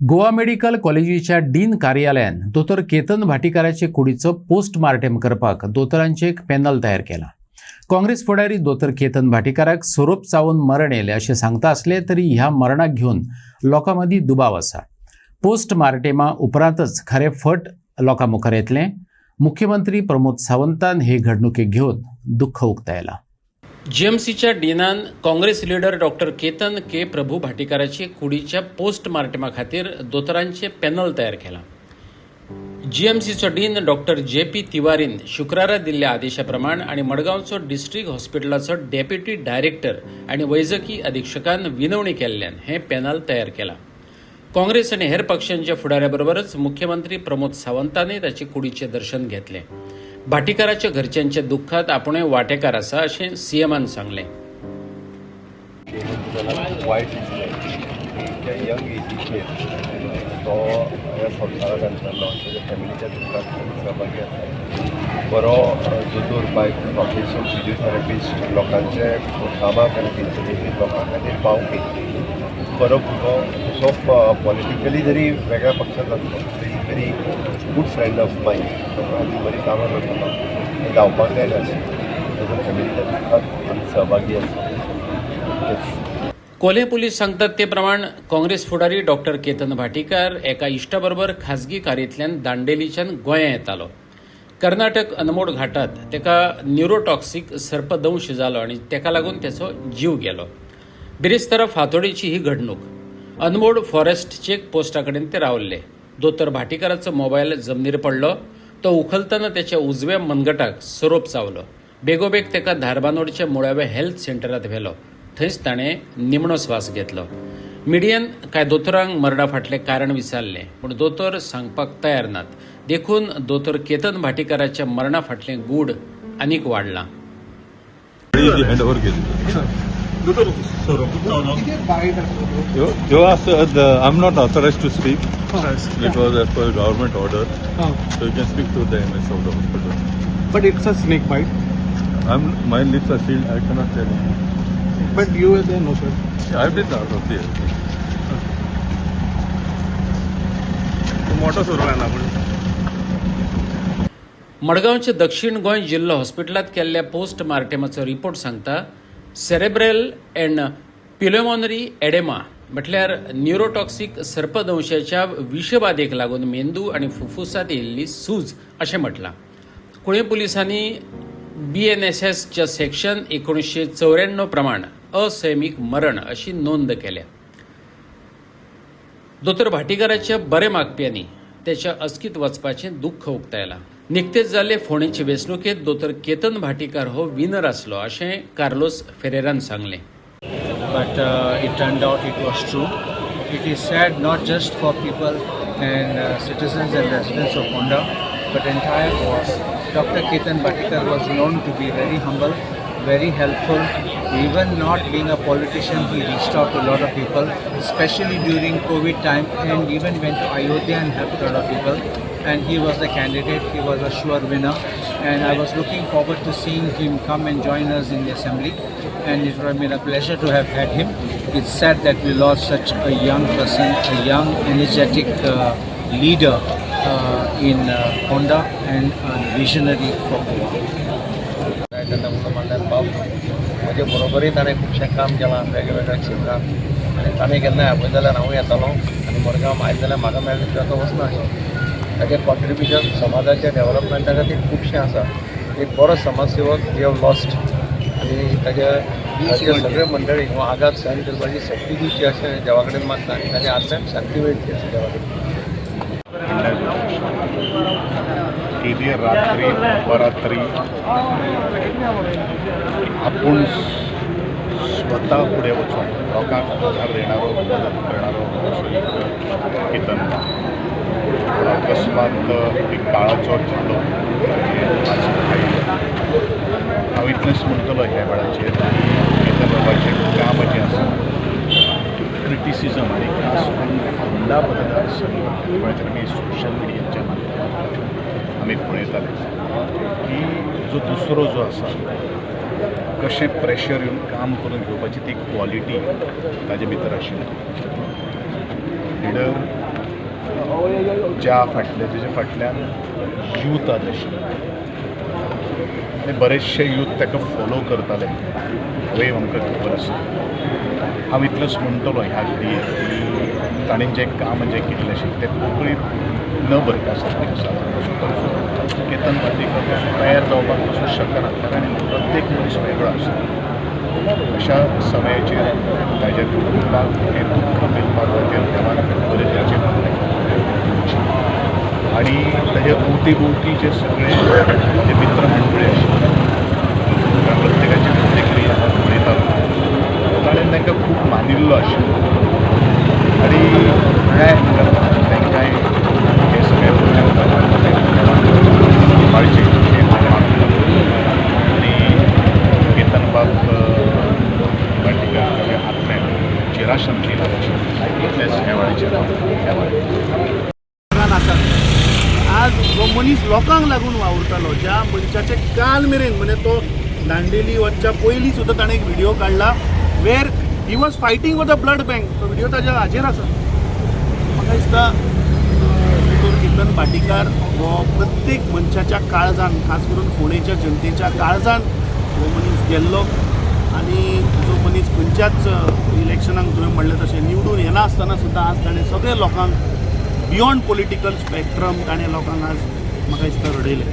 Goa medical कॉलेजीच्या dean कार्यालयान दोतोर Ketan भाटीकाराचे कुडीचो postmortem करपाक दोतोरांचे एक पॅनल तयार केला. काँग्रेस फुडारी दोतोर केतन भाटीकाराक सोरोप चावून मरण येले असे सांगता असले तरी ह्या मरणाक घेवन लोकांमदी दुबाव आसा. पोस्टमार्टेमा उपरांतच खरे फट लोकां मुखार येतले. मुख्यमंत्री प्रमोद सावंतान हे घडणुके घेवन दुःख उक्तायला. जीएमसीच्या डीनान काँग्रेस लीडर डॉक्टर केतन के प्रभू भाटीकाराची कुडीच्या पोस्टमार्टमा खातीर दोतोरांचे पॅनल तयार केला. जीएमसीचो डीन डॉक्टर JP तिवारीन शुक्रारा दिल्ल्या आदेशाप्रमाण आणि मडगांवचो डिस्ट्रिक्ट हॉस्पिटलाचो डेप्युटी डायरेक्टर आणि वैजकी अधीक्षकान विनवणी केल्ल्यान हे पॅनल तयार केला. काँग्रेस आणि हेर पक्षांच्या फुडाऱ्याबरोबरच मुख्यमंत्री प्रमोद सावंतानय ताचे कुडीचे दर्शन घेतले. भाटीकाराच्या घरच्यांच्या दुःखात आपणय वांटेकार आसा अशें सीएमान सांगलें. वायट त्या यंग एजीचेर तो ह्या संवसाराक घालतालो, ताच्या फॅमिलीच्या दुखांत सहभागी आसा. बरो दोतोर बाय प्रोफेशन फिजिओथेरपिस्ट लोकांचे कामाक आनी तेंचे लोकां खातीर पावपी बरो भुरगो. तो पॉलिटिकली जरी वेगळ्या पक्षांत आसलो तरी व्हेरी गूड फ्रेंड ऑफ मायन. आनी बरी कामां करतालो, धांवपाक जाय नाशिल्लें. ताच्या फॅमिलीच्या दुखांत आमी सहभागी आसा. कोल्हे पुलीस सांगतात ते प्रमाण काँग्रेस फुडारी डॉक्टर केतन भाटीकार एका इश्टाबरोबर खाजगी कारयेंतल्यान दांडेलीच्यान गोंयां येतालो. कर्नाटक अनमोड घाटात तेका न्यूरोटॉक्सिक सर्पदंश जालो आनी तेका लागून तेचो जीव गेलो. बिरेस्तारा फातोडेची ही घडणूक. अनमोड फॉरेस्ट चेक पोस्टा कडेन ते रावल्ले. दोतोर भाटीकाराचो मोबायल जमनीर पडलो. तो उखलतना त्याच्या उजव्या मनगटाक सोरोप चावलो. बेगोबेग तेका धारबांदोडच्या मुळाव्या हेल्थ सेंटरांत व्हेलो. थंयच ताणें निमणो स्वास घेतलो. मिडियान कांय दोतोरांक मरणा फाटलें कारण विचारलें, पूण दोतोर सांगपाक तयार नात. देखून दोतोर केतन भाटीकाराच्या मरणा फाटलें गूढ आनीक वाडलां. You asked, I'm not authorized to speak because as per government order, so you can speak to the MS of the hospital. But it's a snake bite. My lips are sealed, I cannot tell you. But you were there, no sir. I did not know this. मोठा सुरू आहे ना आपण. मडगांवच्या दक्षिण गोंय जिल्हा हॉस्पिटलात केल्ल्या पोस्टमार्टेमाचो report सांगता सेरेब्रल अँड प्युलेमोनरी एडेमा म्हटल्यार न्यूरोटॉक्सिक सर्पदंशाच्या विषबाधेक लागून मेंदू आणि फुफ्फुसात येयल्ली सूज अशें म्हटलां. कुळे पुलिसांनी BNSSच्या सेक्शन 1994 प्रमाण असैमीक मरण अशी नोंद केल्या. दोतोर भाटीकाराच्या बरे मागप्यांनी त्याच्या अस्कित वचपाचें दुःख उक्तायलां. निकतेच जाल्ले फोंडेचे वेंचणुकेंत दोतोर केतन भाटीकार हो विनर आसलो अशें कार्लोस फेरेरान सांगलें. But it turned out it was true. It is sad not just for people and citizens and residents of Honda, but entire Goa. Dr. Ketan Bhatikar was known to be very humble, very helpful. Even not being a politician, he reached out to a lot of people, especially during COVID time, and even went to Ayodhya and helped a lot of people. And he was the candidate, he was a sure winner, and I was looking forward to seeing him come and join us in the assembly, and it would have been a pleasure to have had him. It's sad that we lost such a young person, a young energetic leader in Honda and a visionary for Goa. म्हजे बरोबरी ताणें खुबशें काम केलां वेगवेगळ्या क्षेत्रांत, आनी ताणें केन्नाय आपयत जाल्यार हांव येतालो आनी मडगांव आयज जाल्यार म्हाका मेळ्ळें तो वचना आशिल्लो. ताचें कॉन्ट्रिब्युशन समाजाच्या डेव्हलपमेंटा खातीर खुबशें आसा. एक बरो समाजसेवक वी हॅव लॉस्ट, आनी ताचे सगळे मंडळी हो आघात सहन करपाची शक्ती दिवची अशें देवा कडेन मागता आनी ताच्या आत्म्याक शांती मेळची अशें देवा कडेन. केदी रात्री अपरात्री आपूण स्वता फुडें वचून लोकांक आधार देणारो मदत करणारो केतन. अकस्मात एक काळाचो झालो हांव इतलेंच म्हणटलो ह्या वेळाचेर केतन बाबाचें काम जें आसा क्रिटिसिजम आनी खास करून फोंडा मतदारसंघ वेळाचेर आमी सोशल मिडियाच्या माध्यमांतल्यान आमी पळयताले की जो दुसरो जो आसा कशें प्रेशर येवन काम करून घेवपाची ती क्वॉलिटी ताजे भितर आशिल्ली. लिडर ज्या तेजे फाटल्यान यूथ आहा तशी आनी बरेचशे यूथ ताका फॉलो करताले हें आमकां खबर आसा. हांव इतलेंच म्हणटलो ह्या घडये की ताणें जें काम जें केल्लें आशिल्लें तें कोंकणीत न बरका सारकें आसा. केतन भाटीकर तयार जावपाक तसो शकना कारण प्रत्येक मनीस वेगळो आसता. अशा समयाचेर ताच्या कुटुंबाक हें दुख्ख मेळपा खातीर देवान बरें करचें आनी ताच्या भोवती भोवती जे सगळे जे मित्र मंडळी आशिल्ले प्रत्येकाचे प्रत्येक पळयतालो ताणें तांकां खूब मानिल्लो आशिल्लो आनी तांकांय हे सगळे काळजी आनी केतन बाब भाटीकर ताच्या आत्म्याक चिराशांती लागची इतलेंच ह्या वेळाचेर आसात. आज जो मनीस लोकांक लागून वावुरतालो ज्या मनशाचे काल मेरेन म्हणजे तो दांडेली वचच्या पयलीं सुद्दां ताणें एक व्हिडिओ काडला where he was fighting for the blood bank. तो व्हिडिओ ताच्या हाजेर आसा. म्हाका दिसता दोतोर केतन भाटीकार हो प्रत्येक मनशाच्या काळजान खास करून फोंडेच्या जनतेच्या काळजान हो मनीस गेल्लो आनी जो मनीस खंयच्याच इलेक्शनाक तुवें म्हणलें तशें निवडून येना आसतना सुद्दां आज ताणें सगळे लोकांक बियॉन्ड पॉलिटिकल स्पॅक्ट्रम ताणें लोकांक आज म्हाका दिसता रडयलें.